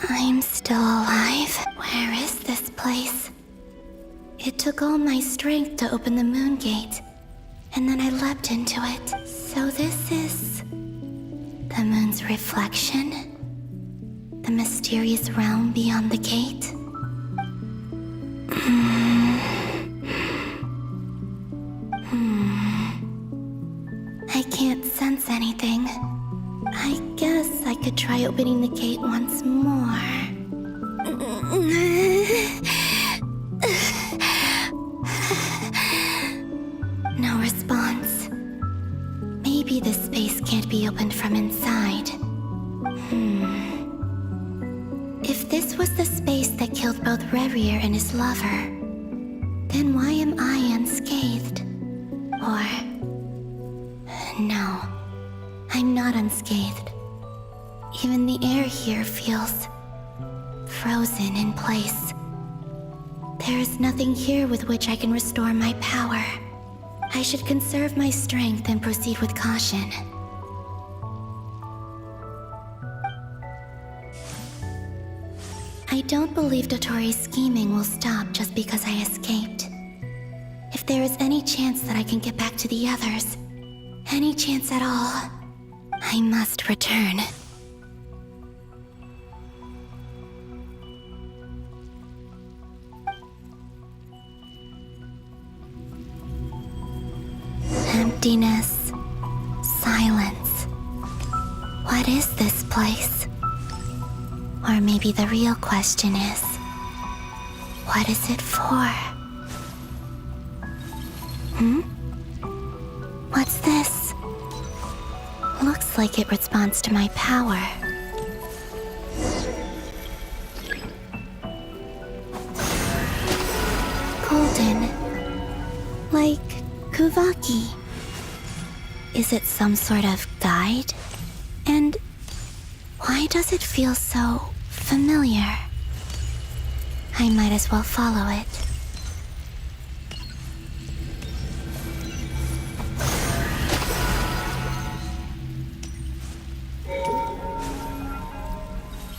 I'm still alive. Where is this place? It took all my strength to open the moon gate, and then I leapt into it. So this is the moon's reflection? The mysterious realm beyond the gate? I can't sense anything. I guess I could try opening the gate once more. No response. Maybe this space can't be opened from inside. If this was the space that killed both Revier and his lover, then why am I unscathed? Or... no, I'm not unscathed. Even the air here feels frozen in place. There is nothing here with which I can restore my power. I should conserve my strength and proceed with caution. I don't believe Dotori's scheming will stop just because I escaped. If there is any chance that I can get back to the others, any chance at all, I must return. Emptiness. Silence. What is this place? Or maybe the real question is, what is it for? What's this? Looks like it responds to my power. Golden. Like Kuvaki. Is it some sort of guide? And why does it feel so familiar? I might as well follow it.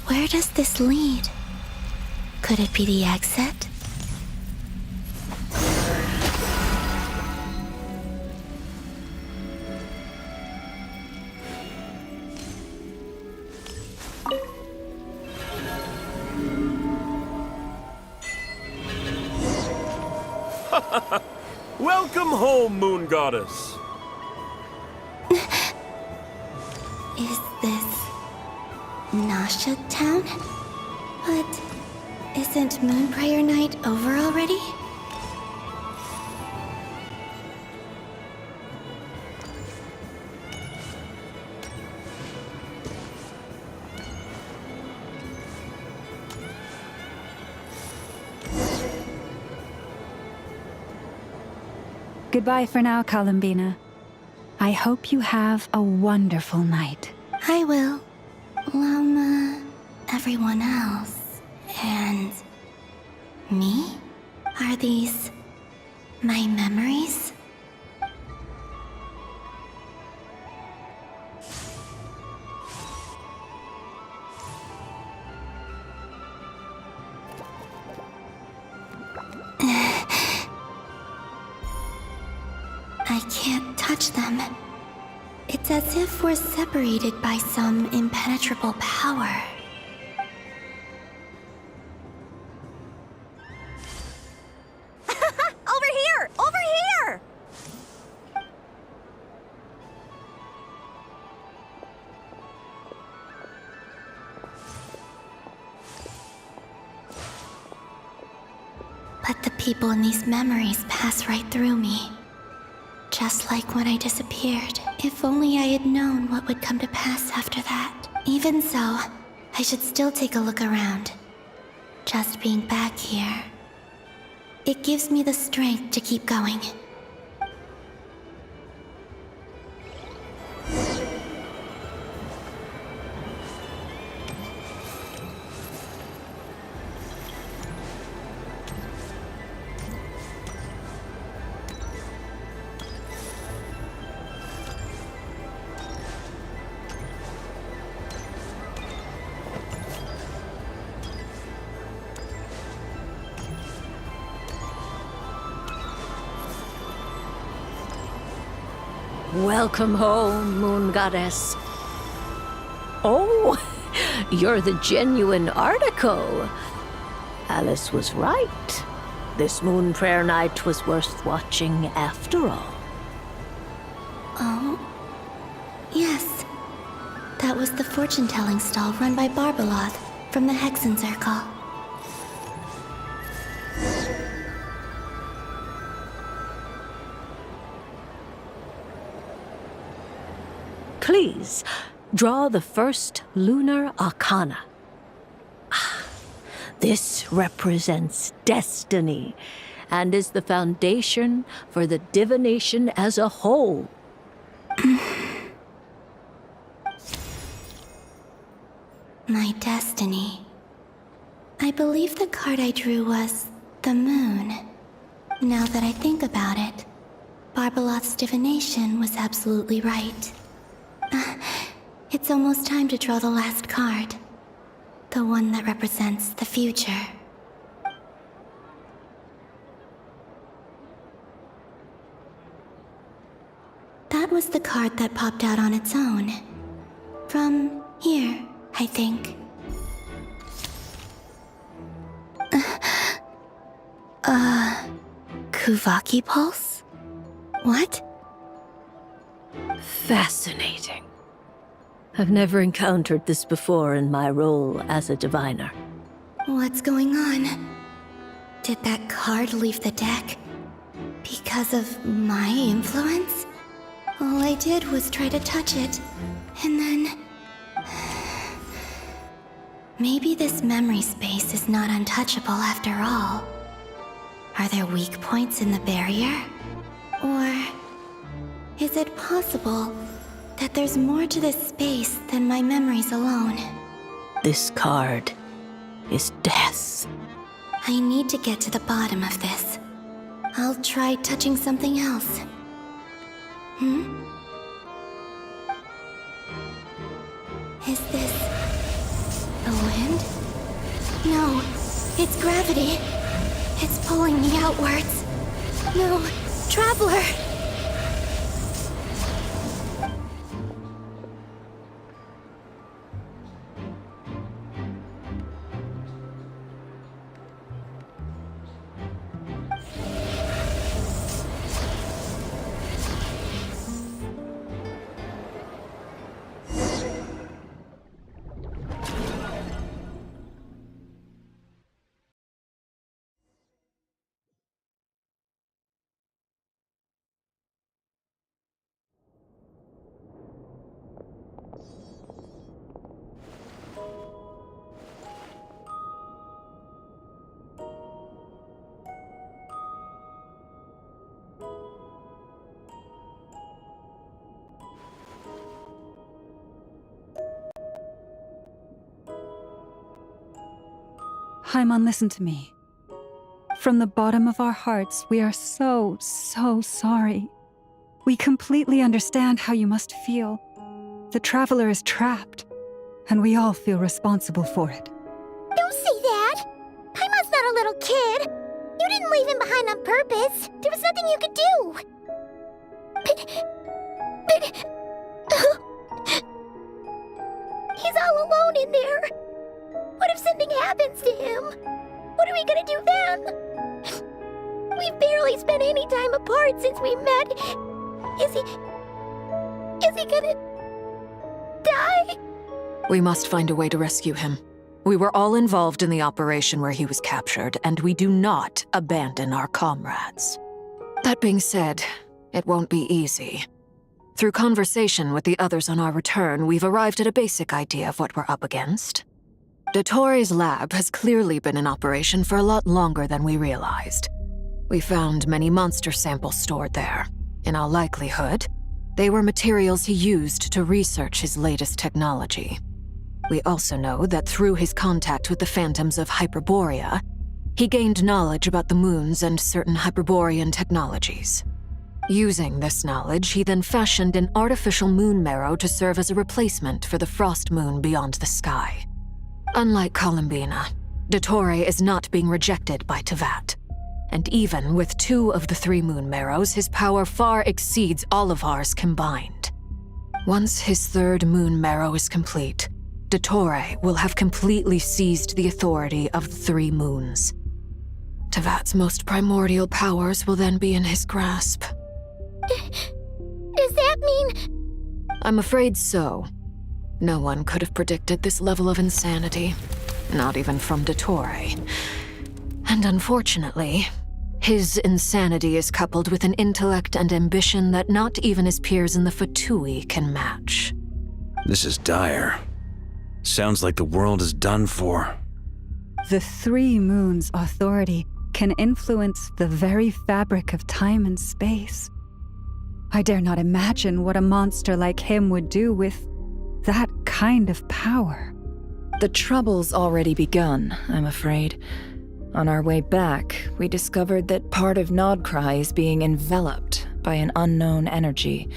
Where does this lead? Could it be the exit? Welcome home, Moon Goddess. Is this Nasha Town? But isn't Moon Prayer Night over already? Goodbye for now, Columbina. I hope you have a wonderful night. I will. Llama, everyone else, and me? Are these my memories? I can't touch them. It's as if we're separated by some impenetrable power. Over here! Over here! But the people in these memories pass right through me. Just like when I disappeared. If only I had known what would come to pass after that. Even so, I should still take a look around. Just being back here, it gives me the strength to keep going. Welcome home, Moon Goddess. Oh, you're the genuine article. Alice was right. This moon prayer night was worth watching after all. Oh, yes. That was the fortune-telling stall run by Barbeloth from the Hexen Circle. Please, draw the first lunar arcana. This represents destiny and is the foundation for the divination as a whole. My destiny. I believe the card I drew was the moon. Now that I think about it, Barbeloth's divination was absolutely right. It's almost time to draw the last card. The one that represents the future. That was the card that popped out on its own. From here, I think. Kuvaki Pulse? What? Fascinating. I've never encountered this before in my role as a diviner. What's going on? Did that card leave the deck? Because of my influence? All I did was try to touch it, and then... Maybe this memory space is not untouchable after all. Are there weak points in the barrier? Or... is it possible that there's more to this space than my memories alone? This card is death. I need to get to the bottom of this. I'll try touching something else. Is this... the wind? No, it's gravity. It's pulling me outwards. No, Traveler! Haimon, listen to me. From the bottom of our hearts, we are so sorry. We completely understand how you must feel. The Traveler is trapped, and we all feel responsible for it. Don't say that! Paimon's not a little kid! You didn't leave him behind on purpose! There was nothing you could do! But... he's all alone in there! What if something happens to him? What are we gonna do then? We've barely spent any time apart since we met. Is he gonna... die? We must find a way to rescue him. We were all involved in the operation where he was captured, and we do not abandon our comrades. That being said, it won't be easy. Through conversation with the others on our return, we've arrived at a basic idea of what we're up against. Dottoro's lab has clearly been in operation for a lot longer than we realized. We found many monster samples stored there. In all likelihood, they were materials he used to research his latest technology. We also know that through his contact with the phantoms of Hyperborea, he gained knowledge about the moons and certain Hyperborean technologies. Using this knowledge, he then fashioned an artificial moon marrow to serve as a replacement for the frost moon beyond the sky. Unlike Columbina, Dottore is not being rejected by Tevat. And even with 2 of the 3 moon marrows, his power far exceeds all of ours combined. Once his 3rd moon marrow is complete, Dottore will have completely seized the authority of the 3 moons. Tevat's most primordial powers will then be in his grasp. Does that mean... I'm afraid so. No one could have predicted this level of insanity. Not even from Dottore. And unfortunately, his insanity is coupled with an intellect and ambition that not even his peers in the Fatui can match. This is dire. Sounds like the world is done for. The 3 moons' authority can influence the very fabric of time and space. I dare not imagine what a monster like him would do with that kind of power. The trouble's already begun, I'm afraid. On our way back, we discovered that part of Krai is being enveloped by an unknown energy.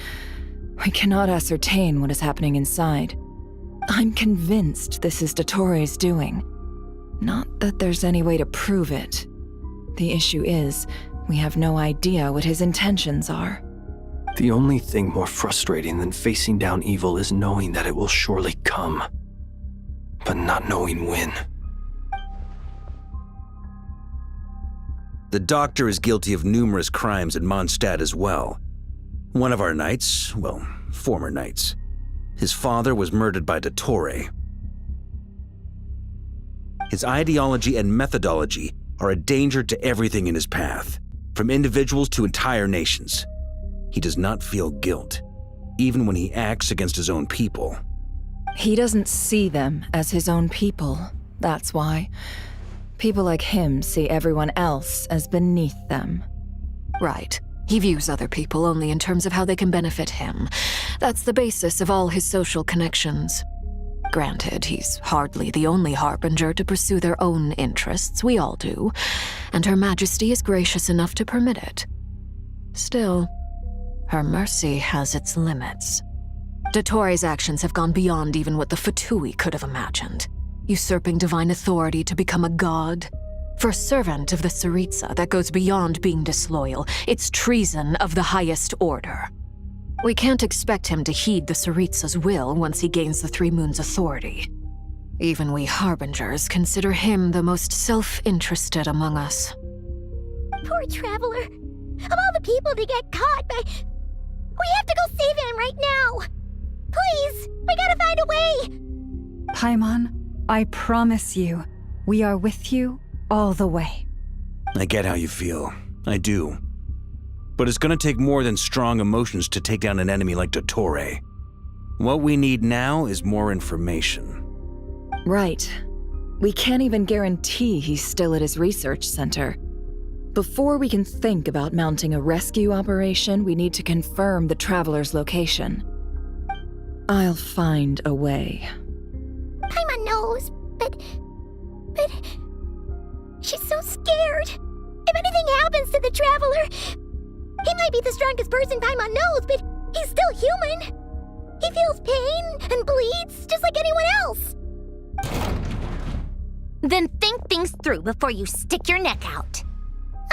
We cannot ascertain what is happening inside. I'm convinced this is Dottore's doing. Not that there's any way to prove it. The issue is, we have no idea what his intentions are. The only thing more frustrating than facing down evil is knowing that it will surely come, but not knowing when. The doctor is guilty of numerous crimes in Mondstadt as well. One of our knights, well, former knights, his father was murdered by Dottore. His ideology and methodology are a danger to everything in his path, from individuals to entire nations. He does not feel guilt, even when he acts against his own people. He doesn't see them as his own people, that's why. People like him see everyone else as beneath them. Right. He views other people only in terms of how they can benefit him. That's the basis of all his social connections. Granted, he's hardly the only harbinger to pursue their own interests. We all do. And Her Majesty is gracious enough to permit it. Still, her mercy has its limits. Dottore's actions have gone beyond even what the Fatui could have imagined. Usurping divine authority to become a god. For a servant of the Tsaritsa, that goes beyond being disloyal. It's treason of the highest order. We can't expect him to heed the Tsaritsa's will once he gains the 3 moons' authority. Even we harbingers consider him the most self-interested among us. Poor Traveler. Of all the people to get caught by... We have to go save him right now! Please! We gotta find a way! Paimon, I promise you, we are with you all the way. I get how you feel. I do. But it's gonna take more than strong emotions to take down an enemy like Dottore. What we need now is more information. Right. We can't even guarantee he's still at his research center. Before we can think about mounting a rescue operation, we need to confirm the Traveler's location. I'll find a way. Paimon knows, but... She's so scared. If anything happens to the Traveler... He might be the strongest person Paimon knows, but he's still human. He feels pain and bleeds just like anyone else. Then think things through before you stick your neck out.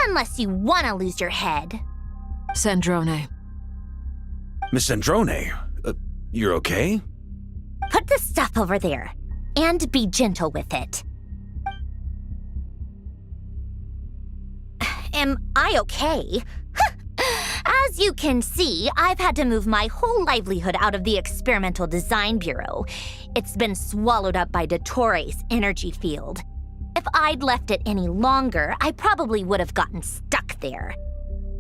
Unless you want to lose your head. Sandrone. Miss Sandrone, you're okay? Put the stuff over there, and be gentle with it. Am I okay? As you can see, I've had to move my whole livelihood out of the Experimental Design Bureau. It's been swallowed up by Dottore's energy field. If I'd left it any longer, I probably would have gotten stuck there.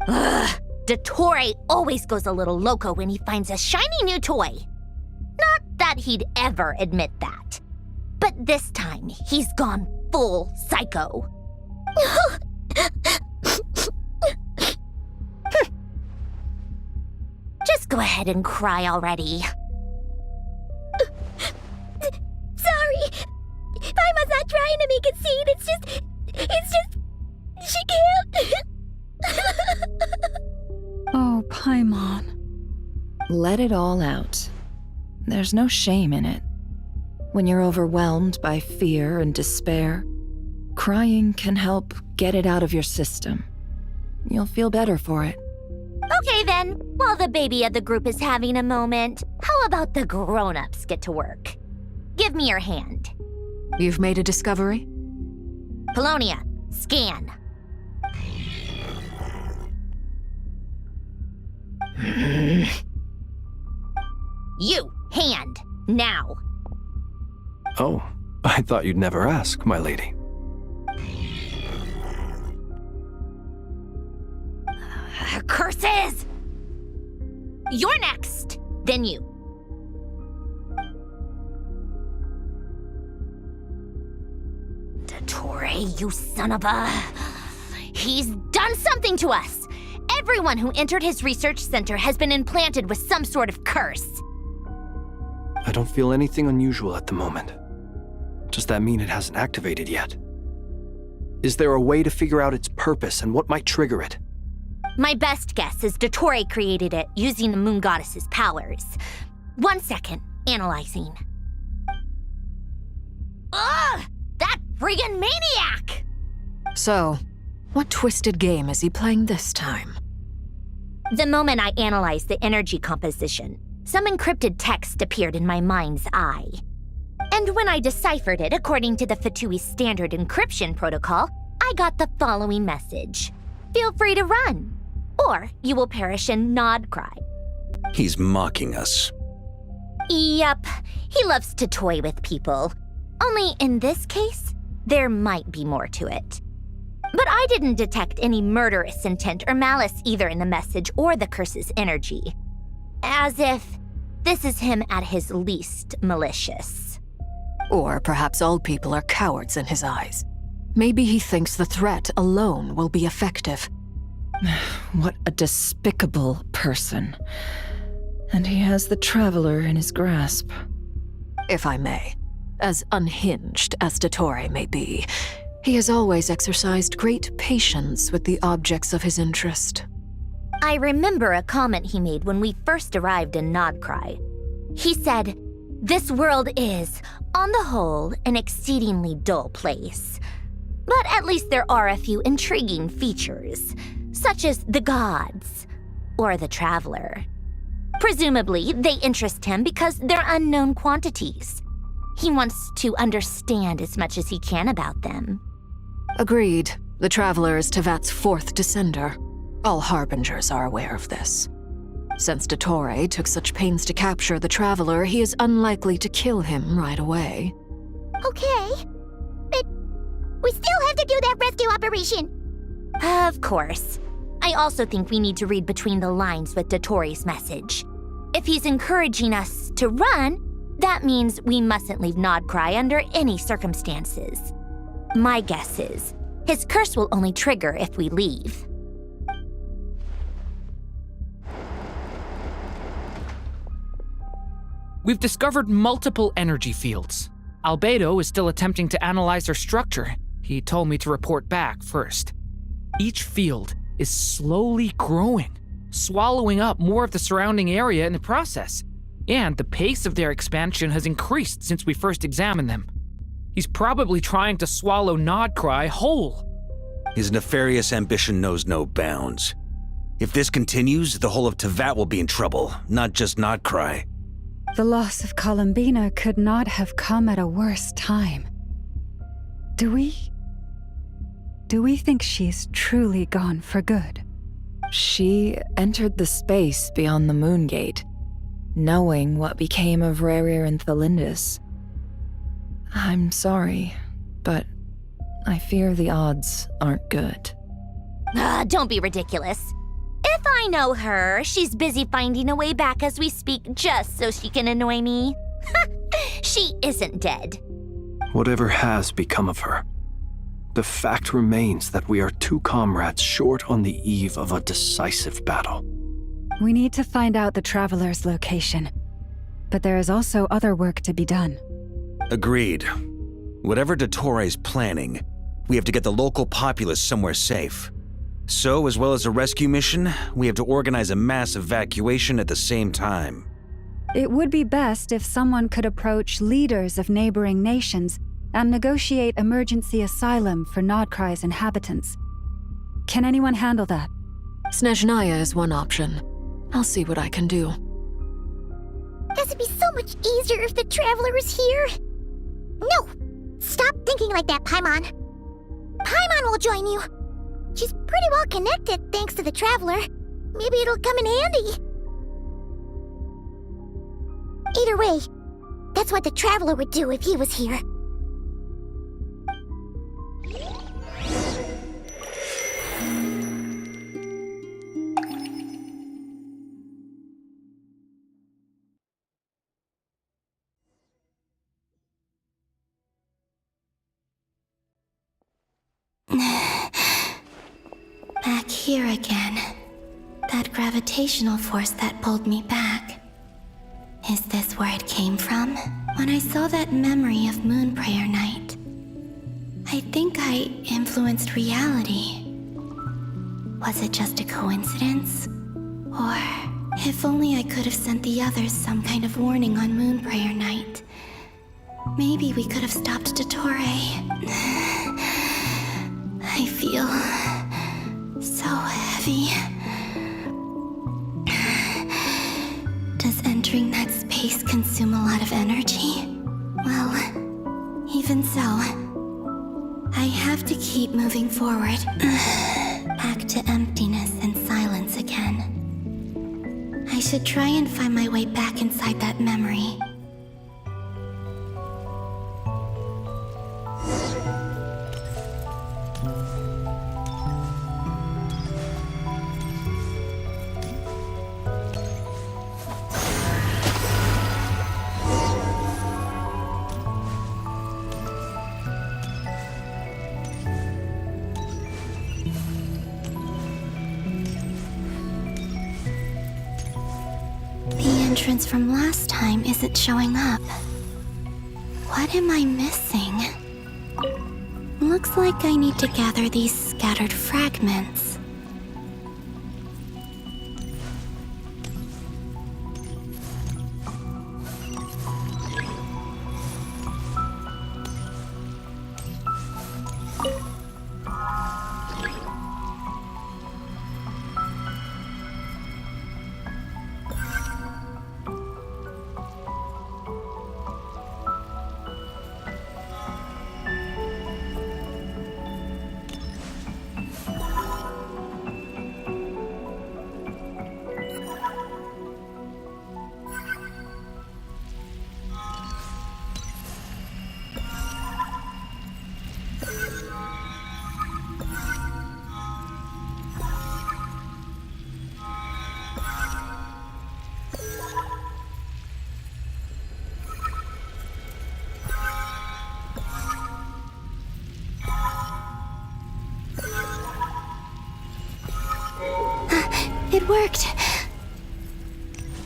Ugh, Dottore always goes a little loco when he finds a shiny new toy. Not that he'd ever admit that. But this time, he's gone full psycho. Just go ahead and cry already. Sorry. Paimon's not trying to make it seem. It's just... She can't. Oh, Paimon. Let it all out. There's no shame in it. When you're overwhelmed by fear and despair, crying can help get it out of your system. You'll feel better for it. Okay then, while the baby of the group is having a moment, how about the grown-ups get to work? Give me your hand. You've made a discovery? Polonia, scan. You, hand, now. Oh, I thought you'd never ask, my lady. Curses! You're next, then you. Dottore, you son of a... He's done something to us! Everyone who entered his research center has been implanted with some sort of curse. I don't feel anything unusual at the moment. Does that mean it hasn't activated yet? Is there a way to figure out its purpose and what might trigger it? My best guess is Dottore created it using the Moon Goddess's powers. 1 second, analyzing. Ugh! That friggin' maniac! So, what twisted game is he playing this time? The moment I analyzed the energy composition, some encrypted text appeared in my mind's eye. And when I deciphered it according to the Fatui standard encryption protocol, I got the following message. Feel free to run, or you will perish in Nod Krai. He's mocking us. Yup, he loves to toy with people. Only in this case, there might be more to it. But I didn't detect any murderous intent or malice either in the message or the curse's energy. As if this is him at his least malicious. Or perhaps all people are cowards in his eyes. Maybe he thinks the threat alone will be effective. What a despicable person. And he has the Traveler in his grasp. If I may, as unhinged as Dottore may be, he has always exercised great patience with the objects of his interest. I remember a comment he made when we first arrived in Nod Krai. He said, "This world is, on the whole, an exceedingly dull place. But at least there are a few intriguing features, such as the gods, or the Traveler. Presumably, they interest him because they're unknown quantities. He wants to understand as much as he can about them." Agreed. The Traveler is Tevat's fourth descender. All Harbingers are aware of this. Since Dottore took such pains to capture the Traveler, he is unlikely to kill him right away. Okay, but we still have to do that rescue operation. Of course. I also think we need to read between the lines with Dottore's message. If he's encouraging us to run, that means we mustn't leave Nod Krai under any circumstances. My guess is, his curse will only trigger if we leave. We've discovered multiple energy fields. Albedo is still attempting to analyze their structure. He told me to report back first. Each field is slowly growing, swallowing up more of the surrounding area in the process. And the pace of their expansion has increased since we first examined them. He's probably trying to swallow Nod Krai whole. His nefarious ambition knows no bounds. If this continues, the whole of Tevat will be in trouble, not just Nod Krai. The loss of Columbina could not have come at a worse time. Do we think she's truly gone for good? She entered the space beyond the Moon Gate, knowing what became of Rerir and Thalindus. I'm sorry, but I fear the odds aren't good. Don't be ridiculous. If I know her, she's busy finding a way back as we speak just so she can annoy me. She isn't dead. Whatever has become of her, the fact remains that we are two comrades short on the eve of a decisive battle. We need to find out the Traveler's location, but there is also other work to be done. Agreed. Whatever Dottore's planning, we have to get the local populace somewhere safe. So, as well as a rescue mission, we have to organize a mass evacuation at the same time. It would be best if someone could approach leaders of neighboring nations and negotiate emergency asylum for Nod Krai's inhabitants. Can anyone handle that? Snezhnaya is one option. I'll see what I can do. This would be so much easier if the Traveler was here. No! Stop thinking like that, Paimon. Paimon will join you. She's pretty well connected thanks to the Traveler. Maybe it'll come in handy. Either way, that's what the Traveler would do if he was here. Back here again. That gravitational force that pulled me back. Is this where it came from? When I saw that memory of Moon Prayer Night, I think I influenced reality. Was it just a coincidence? Or, if only I could have sent the others some kind of warning on Moon Prayer Night. Maybe we could have stopped Dottore. I feel so heavy. Does entering that space consume a lot of energy? Well, even so, I have to keep moving forward. Back to emptiness and silence again. I should try and find my way back inside that memory. Entrance from last time isn't showing up. What am I missing? Looks like I need to gather these scattered fragments. It worked!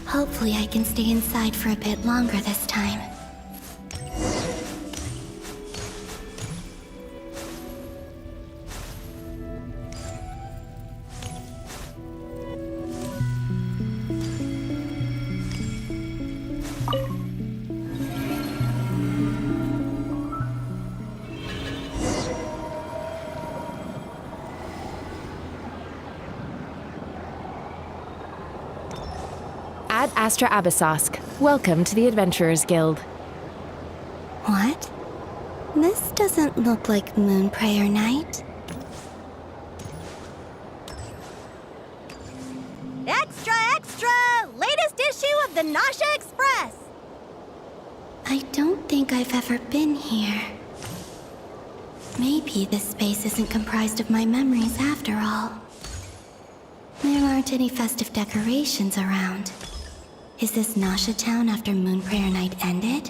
Hopefully I can stay inside for a bit longer this time. Ad Astra Abyssosk. Welcome to the Adventurers Guild. What? This doesn't look like Moon Prayer Night. Extra, extra! Latest issue of the Nasha Express! I don't think I've ever been here. Maybe this space isn't comprised of my memories after all. There aren't any festive decorations around. Is this Nasha Town after Moon Prayer Night ended?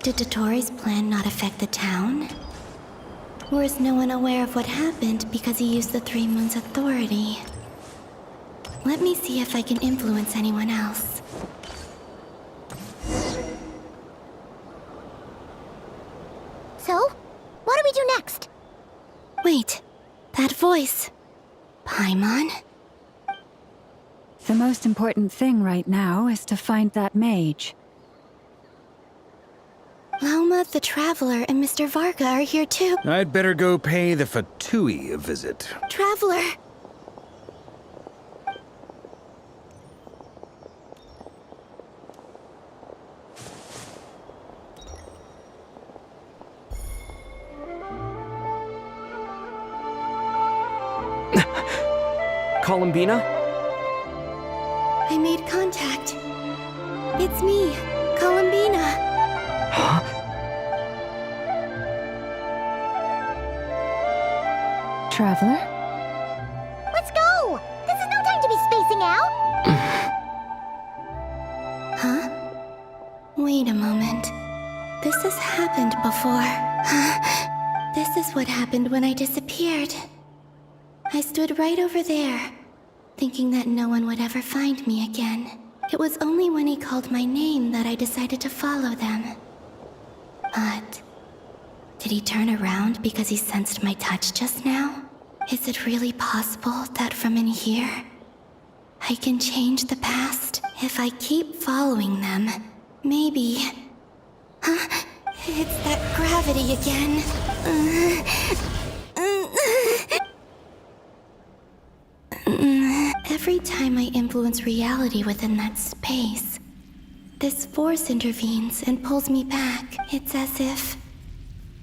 Did Dottore's plan not affect the town? Or is no one aware of what happened because he used the Three Moons' authority? Let me see if I can influence anyone else. So, what do we do next? Wait, that voice. Paimon? The most important thing right now is to find that mage. Lauma the Traveler and Mr. Varga are here too. I'd better go pay the Fatui a visit. Traveler! Columbina? I made contact. It's me, Columbina. Huh? Traveler? Let's go! This is no time to be spacing out! Huh? Wait a moment. This has happened before. This is what happened when I disappeared. I stood right over there, thinking that no one would ever find me again. It was only when he called my name that I decided to follow them. But did he turn around because he sensed my touch just now? Is it really possible that from in here, I can change the past if I keep following them? Maybe. Huh? It's that gravity again. Every time I influence reality within that space, this force intervenes and pulls me back. It's as if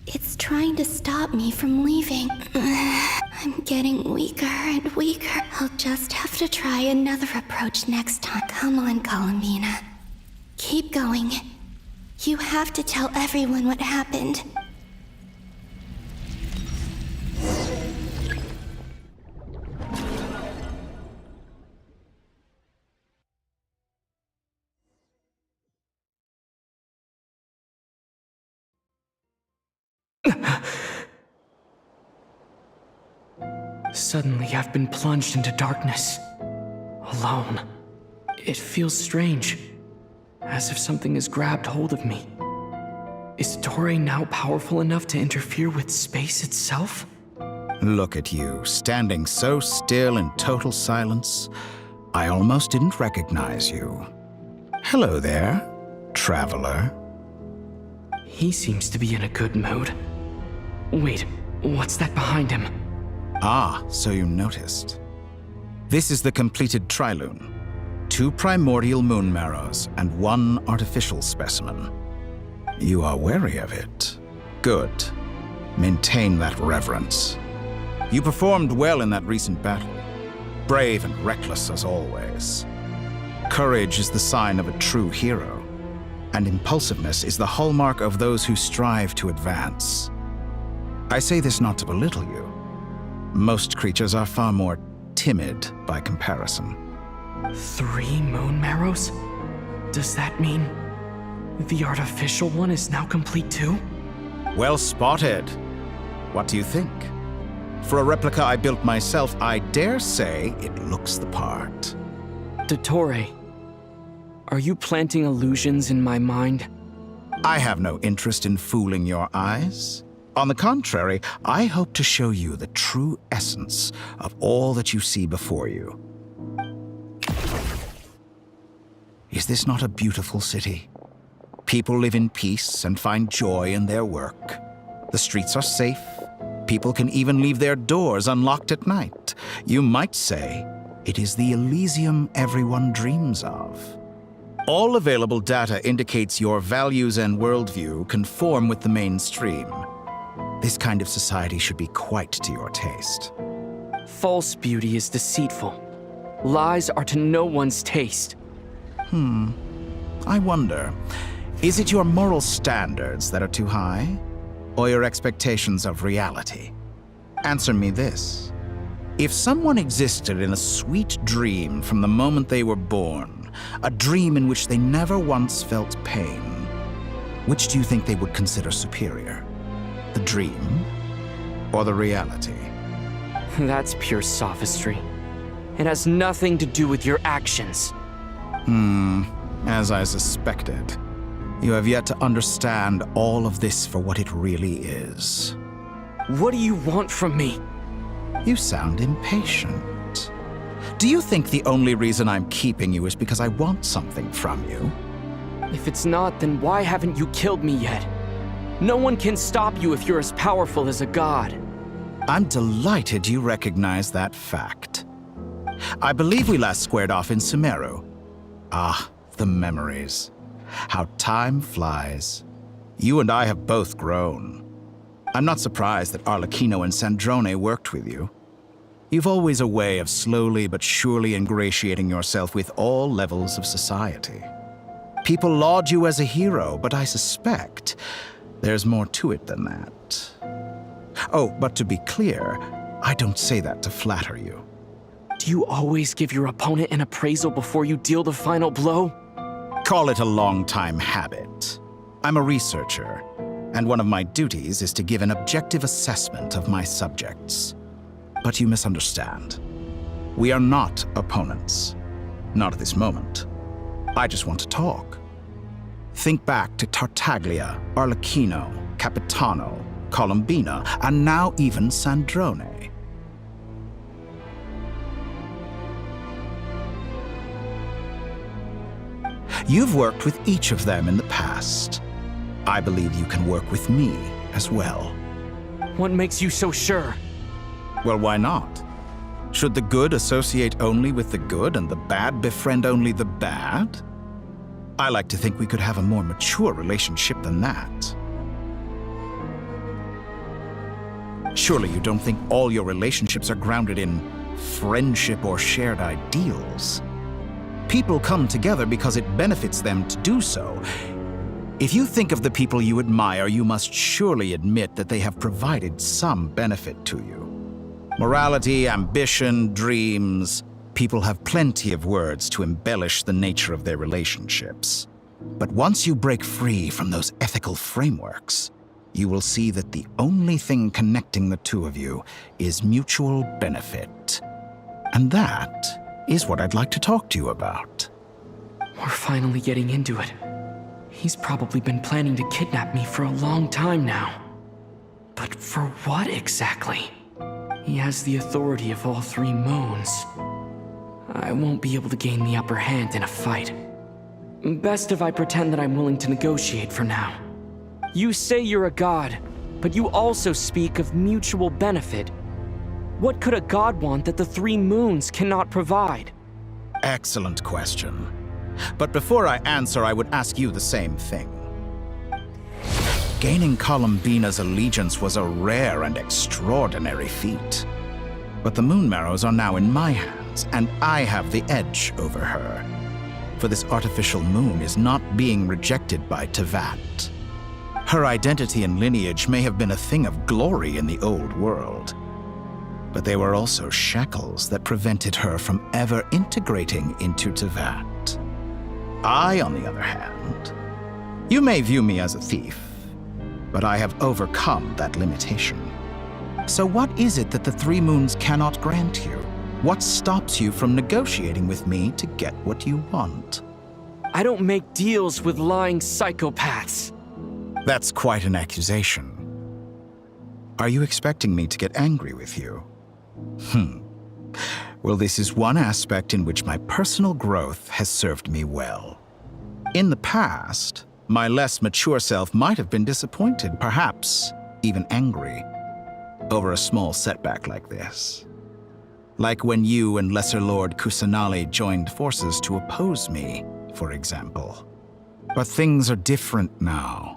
it's trying to stop me from leaving. I'm getting weaker and weaker. I'll just have to try another approach next time. Come on, Columbina. Keep going. You have to tell everyone what happened. Suddenly, I've been plunged into darkness. Alone. It feels strange. As if something has grabbed hold of me. Is Toray now powerful enough to interfere with space itself? Look at you, standing so still in total silence. I almost didn't recognize you. Hello there, traveler. He seems to be in a good mood. Wait, what's that behind him? Ah, so you noticed. This is the completed Trilune. 2 primordial moon marrows and 1 artificial specimen. You are wary of it. Good. Maintain that reverence. You performed well in that recent battle. Brave and reckless as always. Courage is the sign of a true hero, and impulsiveness is the hallmark of those who strive to advance. I say this not to belittle you. Most creatures are far more timid by comparison. 3 moon marrows? Does that mean the artificial one is now complete too? Well spotted. What do you think? For a replica I built myself, I dare say it looks the part. Dottore, are you planting illusions in my mind? I have no interest in fooling your eyes. On the contrary, I hope to show you the true essence of all that you see before you. Is this not a beautiful city? People live in peace and find joy in their work. The streets are safe. People can even leave their doors unlocked at night. You might say it is the Elysium everyone dreams of. All available data indicates your values and worldview conform with the mainstream. This kind of society should be quite to your taste. False beauty is deceitful. Lies are to no one's taste. I wonder, is it your moral standards that are too high? Or your expectations of reality? Answer me this. If someone existed in a sweet dream from the moment they were born, a dream in which they never once felt pain, which do you think they would consider superior? The dream or the reality? That's pure sophistry. It has nothing to do with your actions. As I suspected. You have yet to understand all of this for what it really is. What do you want from me? You sound impatient. Do you think the only reason I'm keeping you is because I want something from you? If it's not, then why haven't you killed me yet? No one can stop you if you're as powerful as a god. I'm delighted you recognize that fact. I believe we last squared off in Sumeru. Ah, the memories. How time flies. You and I have both grown. I'm not surprised that Arlecchino and Sandrone worked with you. You've always a way of slowly but surely ingratiating yourself with all levels of society. People laud you as a hero, but I suspect there's more to it than that. Oh, but to be clear, I don't say that to flatter you. Do you always give your opponent an appraisal before you deal the final blow? Call it a long-time habit. I'm a researcher, and one of my duties is to give an objective assessment of my subjects. But you misunderstand. We are not opponents. Not at this moment. I just want to talk. Think back to Tartaglia, Arlecchino, Capitano, Colombina, and now even Sandrone. You've worked with each of them in the past. I believe you can work with me as well. What makes you so sure? Well, why not? Should the good associate only with the good and the bad befriend only the bad? I like to think we could have a more mature relationship than that. Surely you don't think all your relationships are grounded in friendship or shared ideals? People come together because it benefits them to do so. If you think of the people you admire, you must surely admit that they have provided some benefit to you. Morality, ambition, dreams. People have plenty of words to embellish the nature of their relationships. But once you break free from those ethical frameworks, you will see that the only thing connecting the two of you is mutual benefit. And that is what I'd like to talk to you about. We're finally getting into it. He's probably been planning to kidnap me for a long time now. But for what exactly? He has the authority of all three moons. I won't be able to gain the upper hand in a fight. Best if I pretend that I'm willing to negotiate for now. You say you're a god, but you also speak of mutual benefit. What could a god want that the three moons cannot provide? Excellent question. But before I answer, I would ask you the same thing. Gaining Colombina's allegiance was a rare and extraordinary feat. But the Moon Marrows are now in my hands, and I have the edge over her. For this artificial moon is not being rejected by Tevat. Her identity and lineage may have been a thing of glory in the old world, but they were also shackles that prevented her from ever integrating into Tevat. I, on the other hand, you may view me as a thief, but I have overcome that limitation. So what is it that the three moons cannot grant you? What stops you from negotiating with me to get what you want? I don't make deals with lying psychopaths. That's quite an accusation. Are you expecting me to get angry with you? Well, this is one aspect in which my personal growth has served me well. In the past, my less mature self might have been disappointed, perhaps even angry, over a small setback like this. Like when you and Lesser Lord Kusanali joined forces to oppose me, for example. But things are different now.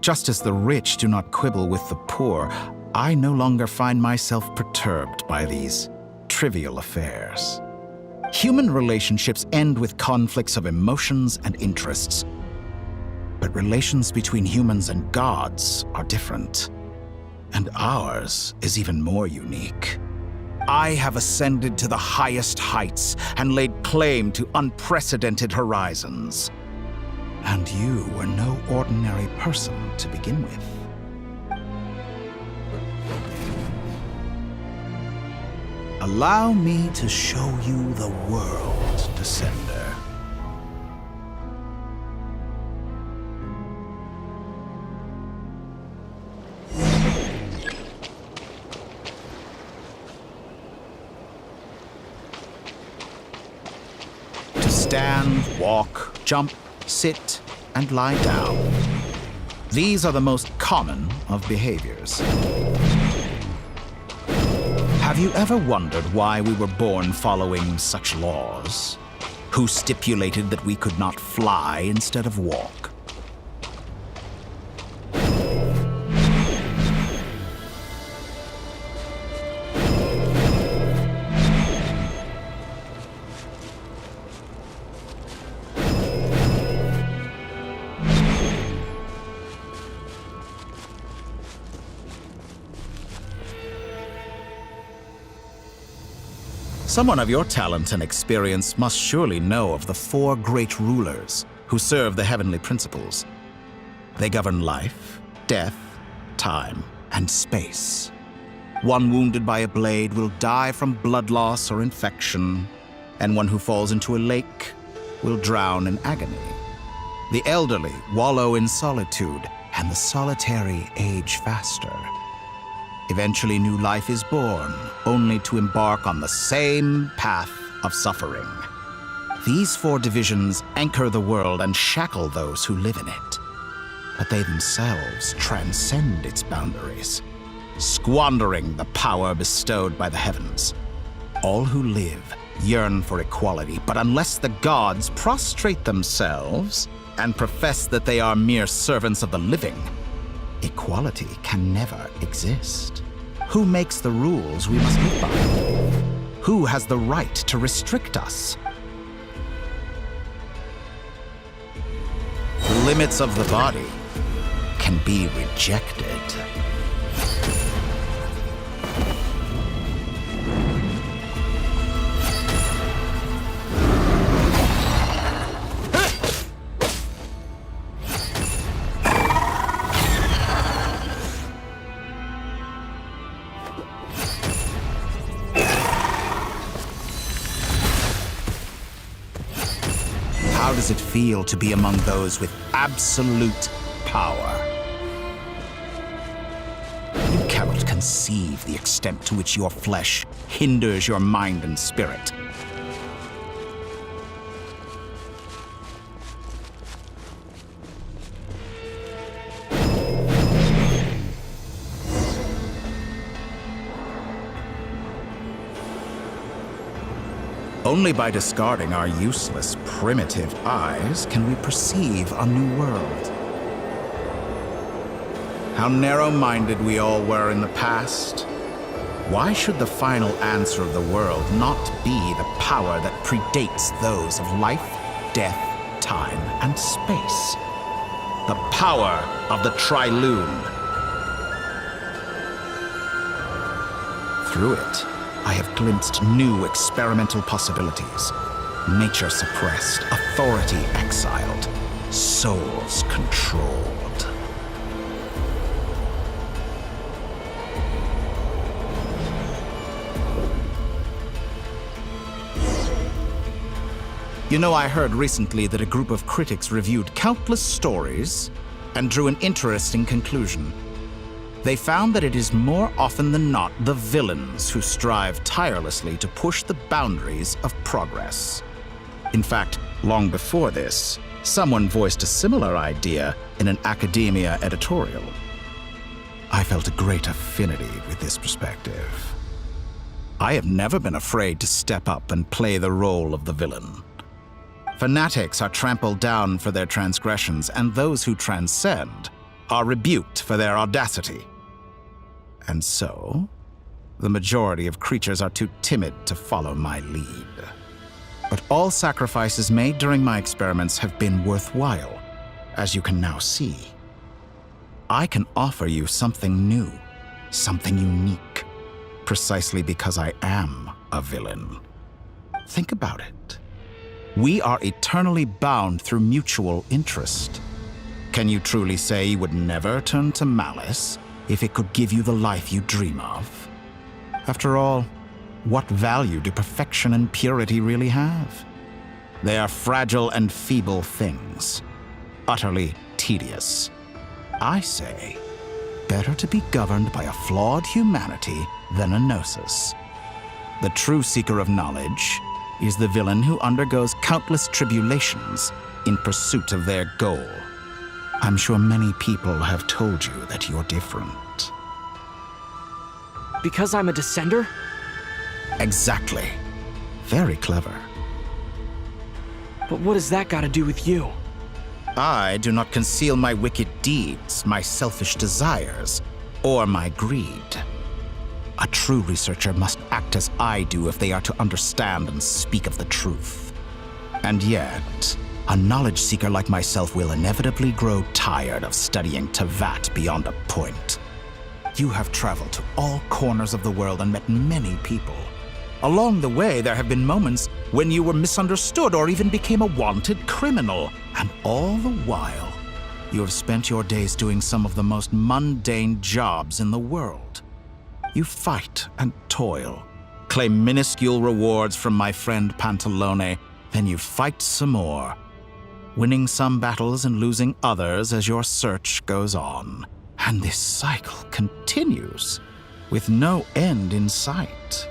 Just as the rich do not quibble with the poor, I no longer find myself perturbed by these trivial affairs. Human relationships end with conflicts of emotions and interests. But relations between humans and gods are different. And ours is even more unique. I have ascended to the highest heights and laid claim to unprecedented horizons. And you were no ordinary person to begin with. Allow me to show you the world, Descender. To stand, walk, jump, sit, and lie down. These are the most common of behaviors. Have you ever wondered why we were born following such laws? Who stipulated that we could not fly instead of walk? Someone of your talent and experience must surely know of the 4 great rulers who serve the heavenly principles. They govern life, death, time, and space. One wounded by a blade will die from blood loss or infection, and one who falls into a lake will drown in agony. The elderly wallow in solitude, and the solitary age faster. Eventually, new life is born, only to embark on the same path of suffering. These 4 divisions anchor the world and shackle those who live in it. But they themselves transcend its boundaries, squandering the power bestowed by the heavens. All who live yearn for equality, but unless the gods prostrate themselves and profess that they are mere servants of the living, equality can never exist. Who makes the rules we must live by? Who has the right to restrict us? The limits of the body can be rejected. How does it feel to be among those with absolute power? You cannot conceive the extent to which your flesh hinders your mind and spirit. Only by discarding our useless, primitive eyes can we perceive a new world. How narrow-minded we all were in the past. Why should the final answer of the world not be the power that predates those of life, death, time, and space? The power of the Trilune. Through it, I have glimpsed new experimental possibilities. Nature suppressed, authority exiled, souls controlled. You know, I heard recently that a group of critics reviewed countless stories and drew an interesting conclusion. They found that it is more often than not the villains who strive tirelessly to push the boundaries of progress. In fact, long before this, someone voiced a similar idea in an academia editorial. I felt a great affinity with this perspective. I have never been afraid to step up and play the role of the villain. Fanatics are trampled down for their transgressions, and those who transcend are rebuked for their audacity. And so, the majority of creatures are too timid to follow my lead. But all sacrifices made during my experiments have been worthwhile, as you can now see. I can offer you something new, something unique, precisely because I am a villain. Think about it. We are eternally bound through mutual interest. Can you truly say you would never turn to malice if it could give you the life you dream of? After all, what value do perfection and purity really have? They are fragile and feeble things, utterly tedious. I say, better to be governed by a flawed humanity than a gnosis. The true seeker of knowledge is the villain who undergoes countless tribulations in pursuit of their goal. I'm sure many people have told you that you're different. Because I'm a descender? Exactly. Very clever. But what does that got to do with you? I do not conceal my wicked deeds, my selfish desires, or my greed. A true researcher must act as I do if they are to understand and speak of the truth. And yet, a knowledge seeker like myself will inevitably grow tired of studying Tevat beyond a point. You have traveled to all corners of the world and met many people. Along the way, there have been moments when you were misunderstood or even became a wanted criminal. And all the while, you have spent your days doing some of the most mundane jobs in the world. You fight and toil, claim minuscule rewards from my friend Pantalone, then you fight some more, winning some battles and losing others as your search goes on. And this cycle continues, with no end in sight.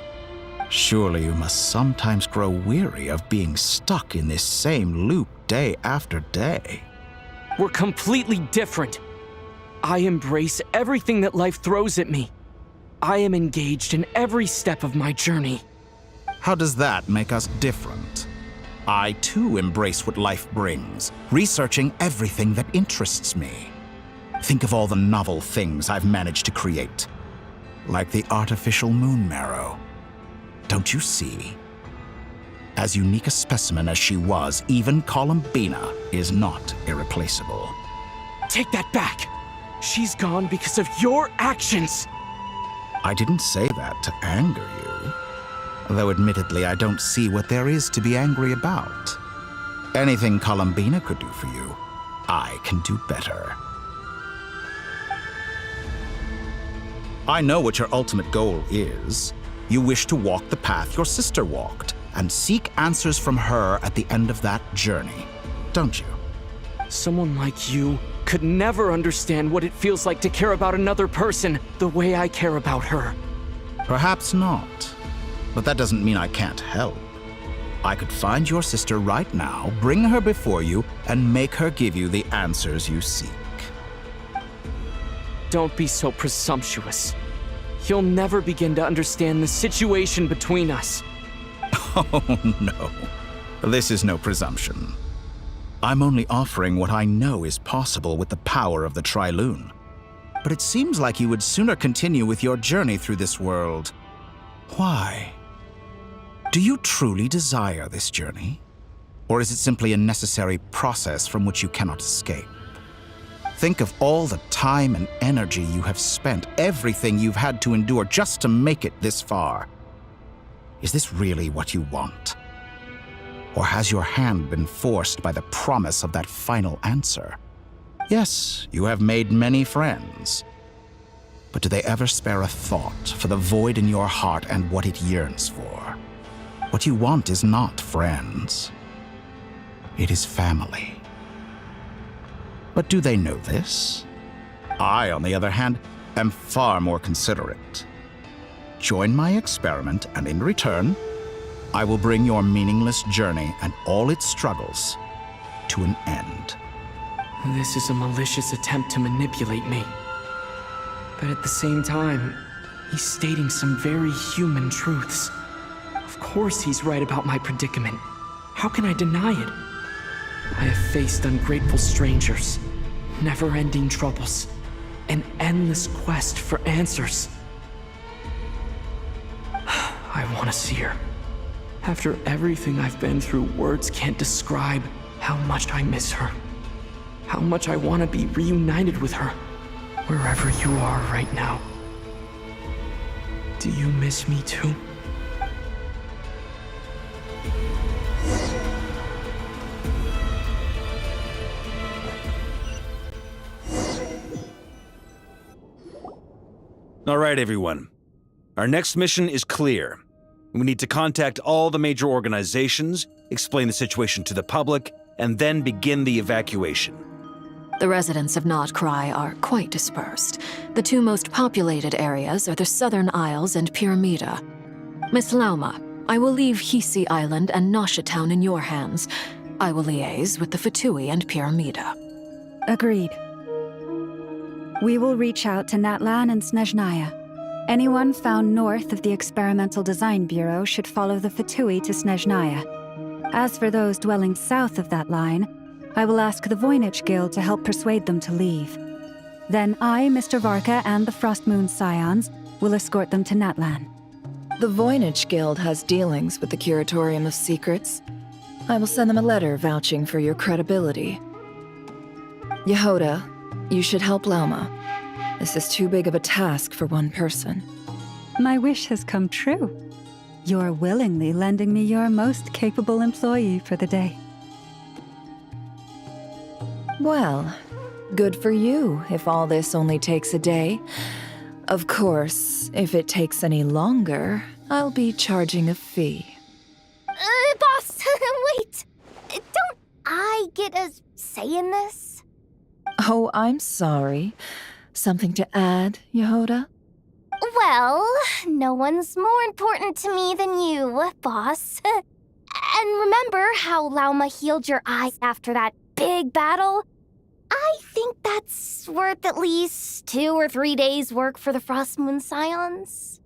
Surely you must sometimes grow weary of being stuck in this same loop day after day. We're completely different. I embrace everything that life throws at me. I am engaged in every step of my journey. How does that make us different? I too embrace what life brings, researching everything that interests me. Think of all the novel things I've managed to create, like the artificial moon marrow. Don't you see? As unique a specimen as she was, even Columbina is not irreplaceable. Take that back! She's gone because of your actions! I didn't say that to anger you. Though admittedly, I don't see what there is to be angry about. Anything Columbina could do for you, I can do better. I know what your ultimate goal is. You wish to walk the path your sister walked, and seek answers from her at the end of that journey, don't you? Someone like you could never understand what it feels like to care about another person the way I care about her. Perhaps not, but that doesn't mean I can't help. I could find your sister right now, bring her before you, and make her give you the answers you seek. Don't be so presumptuous. You'll never begin to understand the situation between us. Oh, no. This is no presumption. I'm only offering what I know is possible with the power of the Trilune. But it seems like you would sooner continue with your journey through this world. Why? Do you truly desire this journey? Or is it simply a necessary process from which you cannot escape? Think of all the time and energy you have spent, everything you've had to endure just to make it this far. Is this really what you want? Or has your hand been forced by the promise of that final answer? Yes, you have made many friends. But do they ever spare a thought for the void in your heart and what it yearns for? What you want is not friends. It is family. But do they know this? I, on the other hand, am far more considerate. Join my experiment, and in return, I will bring your meaningless journey and all its struggles to an end. This is a malicious attempt to manipulate me. But at the same time, he's stating some very human truths. Of course he's right about my predicament. How can I deny it? I have faced ungrateful strangers, never-ending troubles, an endless quest for answers. I want to see her. After everything I've been through, words can't describe how much I miss her. How much I want to be reunited with her, wherever you are right now. Do you miss me too? All right, everyone. Our next mission is clear. We need to contact all the major organizations, explain the situation to the public, and then begin the evacuation. The residents of Nod Krai are quite dispersed. The two most populated areas are the Southern Isles and Pyramida. Miss Lauma, I will leave Hisi Island and Nasha Town in your hands. I will liaise with the Fatui and Pyramida. Agreed. We will reach out to Natlan and Snezhnaya. Anyone found north of the Experimental Design Bureau should follow the Fatui to Snezhnaya. As for those dwelling south of that line, I will ask the Voynich Guild to help persuade them to leave. Then I, Mr. Varka, and the Frostmoon Scions will escort them to Natlan. The Voynich Guild has dealings with the Curatorium of Secrets. I will send them a letter vouching for your credibility. Yehoda, you should help Lauma. This is too big of a task for one person. My wish has come true. You're willingly lending me your most capable employee for the day. Well, good for you if all this only takes a day. Of course, if it takes any longer, I'll be charging a fee. Boss, wait! Don't I get a say in this? Oh, I'm sorry. Something to add, Yehoda? Well, no one's more important to me than you, boss. And remember how Lauma healed your eyes after that big battle? I think that's worth at least 2 or 3 days' work for the Frostmoon Scions.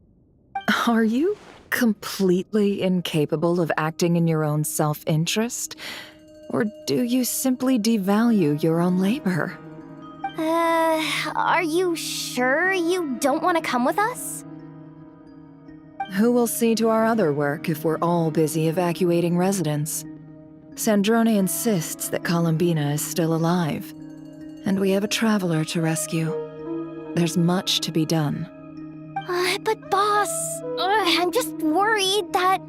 Are you completely incapable of acting in your own self-interest? Or do you simply devalue your own labor? Are you sure you don't want to come with us? Who will see to our other work if we're all busy evacuating residents? Sandrone insists that Columbina is still alive, and we have a traveler to rescue. There's much to be done. But boss, I'm just worried that...